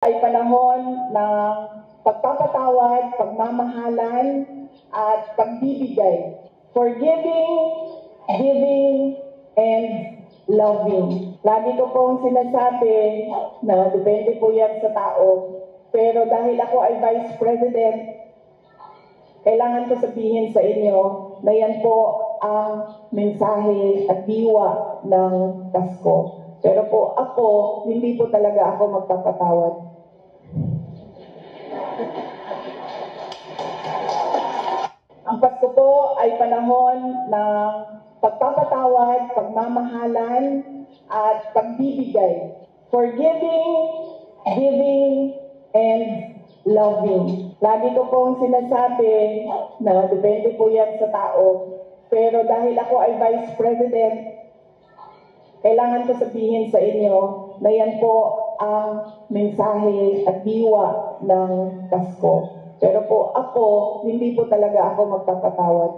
Ay panahon ng pagpapatawad, pagmamahalan, at pagbibigay. Forgiving, giving, and loving. Lagi ko pong sinasabi na depende po yan sa tao. Pero dahil ako ay Vice President, kailangan ko sabihin sa inyo na yan po ang mensahe at diwa ng Pasko. Pero po ako, hindi po talaga ako magpapatawad. Ang Pasko po ay panahon ng pagpapatawad, pagmamahalan, at pagbibigay. Forgiving, giving, and loving. Lagi ko pong sinasabi na depende po yan sa tao. Pero dahil ako ay Vice President, kailangan ko sabihin sa inyo na yan po ang mensahe at diwa ng Pasko. Pero po ako, hindi po talaga ako magpapatawad.